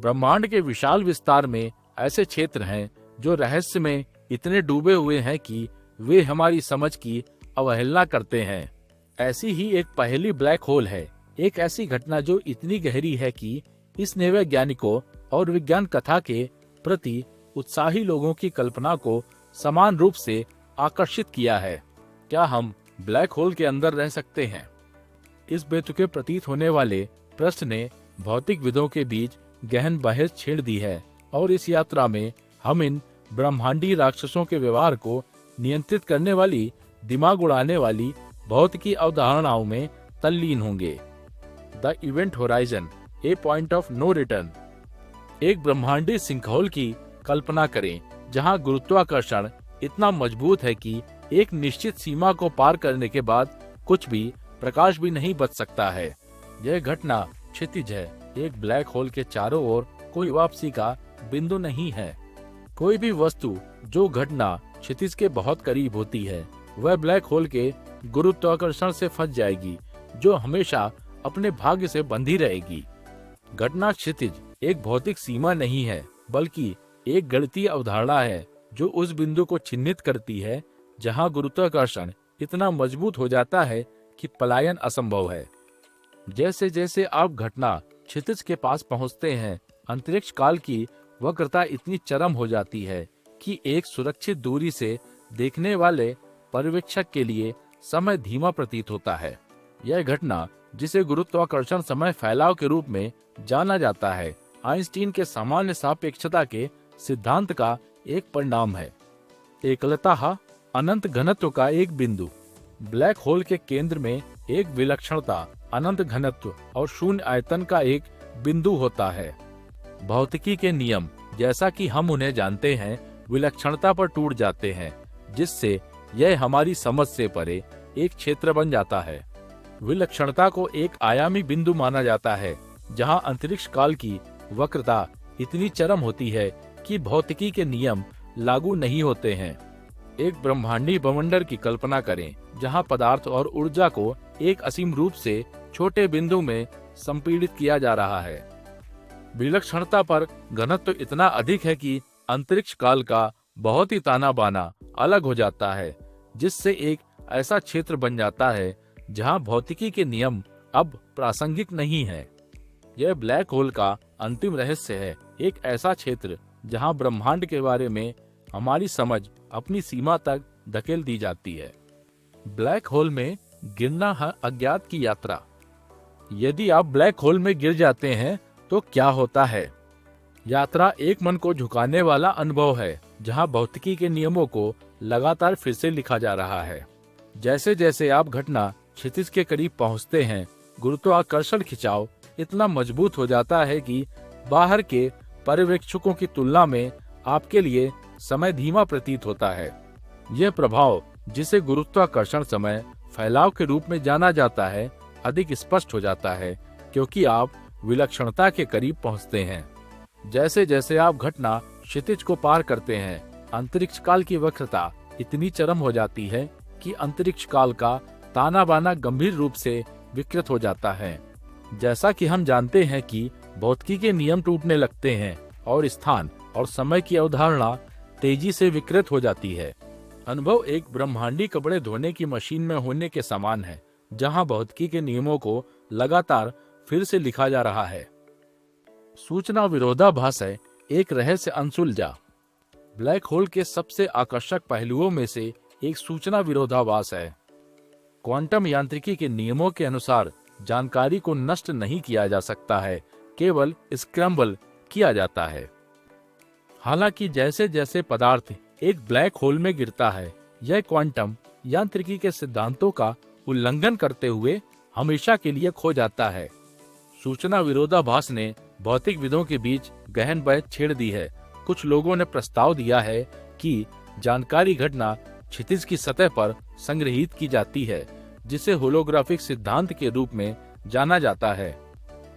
ब्रह्मांड के विशाल विस्तार में ऐसे क्षेत्र हैं जो रहस्य में इतने डूबे हुए हैं कि वे हमारी समझ की अवहेलना करते हैं। ऐसी ही एक पहेली ब्लैक होल है, एक ऐसी घटना जो इतनी गहरी है कि इसने वैज्ञानिकों और विज्ञान कथा के प्रति उत्साही लोगों की कल्पना को समान रूप से आकर्षित किया है। क्या हम ब्लैक होल के अंदर रह सकते हैं? इस बेतुके प्रतीत होने वाले प्रश्न ने भौतिकविदों के बीच गहन बहस छेड़ दी है और इस यात्रा में हम इन ब्रह्मांडीय राक्षसों के व्यवहार को नियंत्रित करने वाली, दिमाग उड़ाने वाली भौतिकी अवधारणाओं में तल्लीन होंगे। The event horizon, a point of no return. एक ब्रह्मांडीय सिंकहोल की कल्पना करें जहां गुरुत्वाकर्षण इतना मजबूत है कि एक निश्चित सीमा को पार करने के बाद कुछ भी, प्रकाश भी नहीं बच सकता है। यह घटना क्षितिज है। एक ब्लैक होल के चारों ओर कोई वापसी का बिंदु नहीं है। कोई भी वस्तु जो घटना क्षितिज के बहुत करीब होती है वह ब्लैक होल के गुरुत्वाकर्षण से फंस जाएगी, जो हमेशा अपने भाग्य से बंधी रहेगी। घटना क्षितिज एक भौतिक सीमा नहीं है, बल्कि एक गणितीय अवधारणा है जो उस बिंदु को चिन्हित करती है जहां गुरुत्वाकर्षण इतना मजबूत हो जाता है कि पलायन असंभव है। जैसे जैसे आप घटना क्षितिज के पास पहुंचते हैं, अंतरिक्ष काल की वक्रता इतनी चरम हो जाती है कि एक सुरक्षित दूरी से देखने वाले पर्यवेक्षक के लिए समय धीमा प्रतीत होता है। यह घटना, जिसे गुरुत्वाकर्षण समय फैलाव के रूप में जाना जाता है, आइंस्टीन के सामान्य सापेक्षता के सिद्धांत का एक परिणाम है। एकलता, अनंत घनत्व का एक बिंदु। ब्लैक होल के केंद्र में एक विलक्षणता, अनंत घनत्व और शून्य आयतन का एक बिंदु होता है। भौतिकी के नियम, जैसा कि हम उन्हें जानते हैं, विलक्षणता पर टूट जाते हैं, जिससे यह हमारी समझ से परे एक क्षेत्र बन जाता है। विलक्षणता को एक आयामी बिंदु माना जाता है, जहां अंतरिक्ष काल की वक्रता इतनी चरम होती है कि भौतिकी के नियम लागू नहीं होते हैं। एक ब्रह्मांडीय बवंडर की कल्पना करें जहां पदार्थ और ऊर्जा को एक असीम रूप से छोटे बिंदु में संपीड़ित किया जा रहा है। विलक्षणता पर घनत्व इतना अधिक है कि अंतरिक्ष काल का बहुत ही ताना बाना अलग हो जाता है, जिससे एक ऐसा क्षेत्र बन जाता है जहां भौतिकी के नियम अब प्रासंगिक नहीं है। यह ब्लैक होल का अंतिम रहस्य है, एक ऐसा क्षेत्र जहां ब्रह्मांड के बारे में हमारी समझ अपनी सीमा तक धकेल दी जाती है। ब्लैक होल में गिरना है अज्ञात की यात्रा। यदि आप ब्लैक होल में गिर जाते हैं तो क्या होता है? यात्रा एक मन को झुकाने वाला अनुभव है, जहां भौतिकी के नियमों को लगातार फिर से लिखा जा रहा है। जैसे जैसे आप घटना क्षितिज के करीब पहुंचते हैं, गुरुत्वाकर्षण खिंचाव इतना मजबूत हो जाता है कि बाहर के पर्यवेक्षकों की तुलना में आपके लिए समय धीमा प्रतीत होता है। यह प्रभाव, जिसे गुरुत्वाकर्षण समय फैलाव के रूप में जाना जाता है, अधिक स्पष्ट हो जाता है क्योंकि आप विलक्षणता के करीब पहुंचते हैं। जैसे जैसे आप घटना क्षितिज को पार करते हैं, अंतरिक्ष काल की वक्रता इतनी चरम हो जाती है कि अंतरिक्ष काल का ताना बाना गंभीर रूप से विकृत हो जाता है। जैसा कि हम जानते हैं कि भौतिकी के नियम टूटने लगते हैं और स्थान और समय की अवधारणा तेजी से विकृत हो जाती है। अनुभव एक ब्रह्मांडीय कपड़े धोने की मशीन में होने के समान है, जहां भौतिकी के नियमों को लगातार फिर से लिखा जा रहा है। सूचना विरोधाभास है, एक रहस्य अनसुलझा। ब्लैक होल के सबसे आकर्षक पहलुओं में से एक सूचना विरोधाभास है। क्वांटम यांत्रिकी के नियमों के अनुसार जानकारी को नष्ट नहीं किया जा सकता है, केवल स्क्रैम्बल किया जाता है। हालांकि जैसे जैसे पदार्थ एक ब्लैक होल में गिरता है, यह क्वांटम यांत्रिकी के सिद्धांतों का उल्लंघन करते हुए हमेशा के लिए खो जाता है। सूचना विरोधाभास ने भौतिकविदों के बीच गहन बहस छेड़ दी है। कुछ लोगों ने प्रस्ताव दिया है कि जानकारी घटना क्षितिज की सतह पर संग्रहित की जाती है, जिसे होलोग्राफिक सिद्धांत के रूप में जाना जाता है।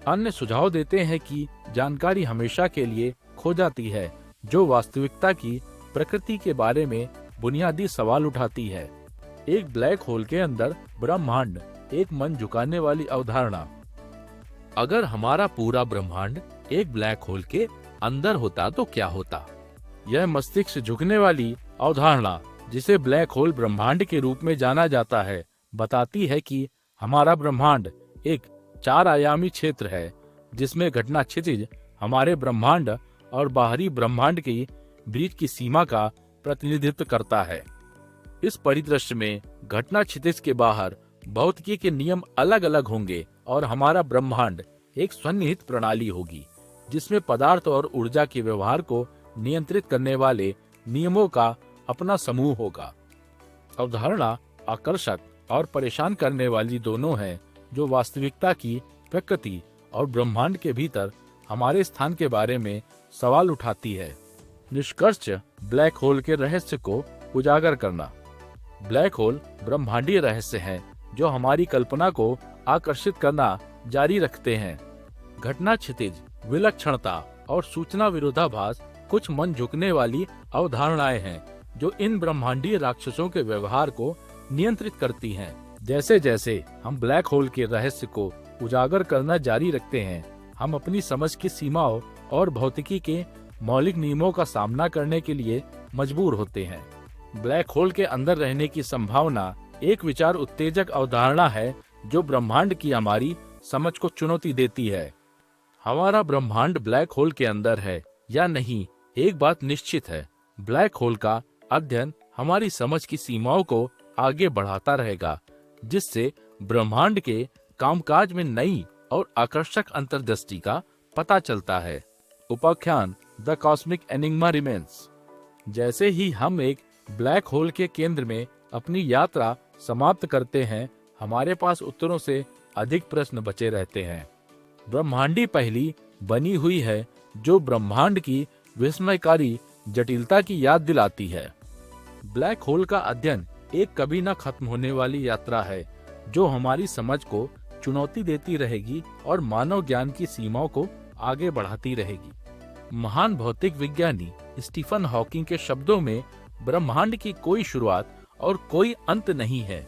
अन्य सुझाव देते हैं कि जानकारी हमेशा के लिए खो जाती है, जो वास्तविकता की प्रकृति के बारे में बुनियादी सवाल उठाती है। एक ब्लैक होल के अंदर ब्रह्मांड, एक मन झुकाने वाली अवधारणा। अगर हमारा पूरा ब्रह्मांड एक ब्लैक होल के अंदर होता तो क्या होता। यह मस्तिष्क झुकने वाली अवधारणा, जिसे ब्लैक होल ब्रह्मांड के रूप में जाना जाता है, बताती है कि हमारा ब्रह्मांड एक 4 आयामी क्षेत्र है, जिसमें घटना क्षितिज हमारे ब्रह्मांड और बाहरी ब्रह्मांड के बीच की सीमा का प्रतिनिधित्व करता है। इस परिदृश्य में घटना क्षितिज के बाहर भौतिकी के नियम अलग अलग होंगे और हमारा ब्रह्मांड एक स्वनिहित प्रणाली होगी, जिसमें पदार्थ और ऊर्जा के व्यवहार को नियंत्रित करने वाले नियमों का अपना समूह होगा। अवधारणा आकर्षक और परेशान करने वाली दोनों है, जो वास्तविकता की प्रकृति और ब्रह्मांड के भीतर हमारे स्थान के बारे में सवाल उठाती है। निष्कर्ष, ब्लैक होल के रहस्य को उजागर करना। ब्लैक होल ब्रह्मांडीय रहस्य हैं, जो हमारी कल्पना को आकर्षित करना जारी रखते हैं। घटना क्षितिज, विलक्षणता और सूचना विरोधाभास कुछ मन झुकने वाली अवधारणाएं हैं, जो इन ब्रह्मांडीय राक्षसों के व्यवहार को नियंत्रित करती हैं। जैसे जैसे हम ब्लैक होल के रहस्य को उजागर करना जारी रखते हैं, हम अपनी समझ की सीमाओं और भौतिकी के मौलिक नियमों का सामना करने के लिए मजबूर होते हैं। ब्लैक होल के अंदर रहने की संभावना एक विचार उत्तेजक अवधारणा है, जो ब्रह्मांड की हमारी समझ को चुनौती देती है। हमारा ब्रह्मांड ब्लैक होल के अंदर है या नहीं, एक बात निश्चित है, ब्लैक होल का अध्ययन हमारी समझ की सीमाओं को आगे बढ़ाता रहेगा, जिससे ब्रह्मांड के कामकाज में नई और आकर्षक अंतर्दृष्टि का पता चलता है। उपाख्यान द कॉस्मिक एनिग्मा रिमेन्स। जैसे ही हम एक ब्लैक होल के केंद्र में अपनी यात्रा समाप्त करते हैं, हमारे पास उत्तरों से अधिक प्रश्न बचे रहते हैं। ब्रह्मांडी पहेली बनी हुई है, जो ब्रह्मांड की विस्मयकारी जटिलता की याद दिलाती है। ब्लैक होल का अध्ययन एक कभी न खत्म होने वाली यात्रा है, जो हमारी समझ को चुनौती देती रहेगी और मानव ज्ञान की सीमाओं को आगे बढ़ाती रहेगी। महान भौतिक विज्ञानी स्टीफन हॉकिंग के शब्दों में, ब्रह्मांड की कोई शुरुआत और कोई अंत नहीं है।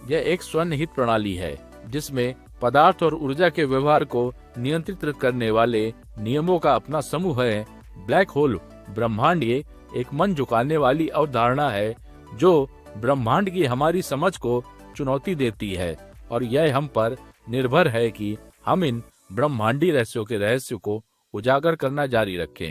यह एक स्वनिहित प्रणाली है, जिसमें पदार्थ और ऊर्जा के व्यवहार को नियंत्रित करने वाले नियमों का अपना समूह है। ब्लैक होल ब्रह्मांडीय एक मन झुकाने वाली अवधारणा है, जो ब्रह्मांड की हमारी समझ को चुनौती देती है, और यह हम पर निर्भर है कि हम इन ब्रह्मांडी रहस्यों के रहस्य को उजागर करना जारी रखें।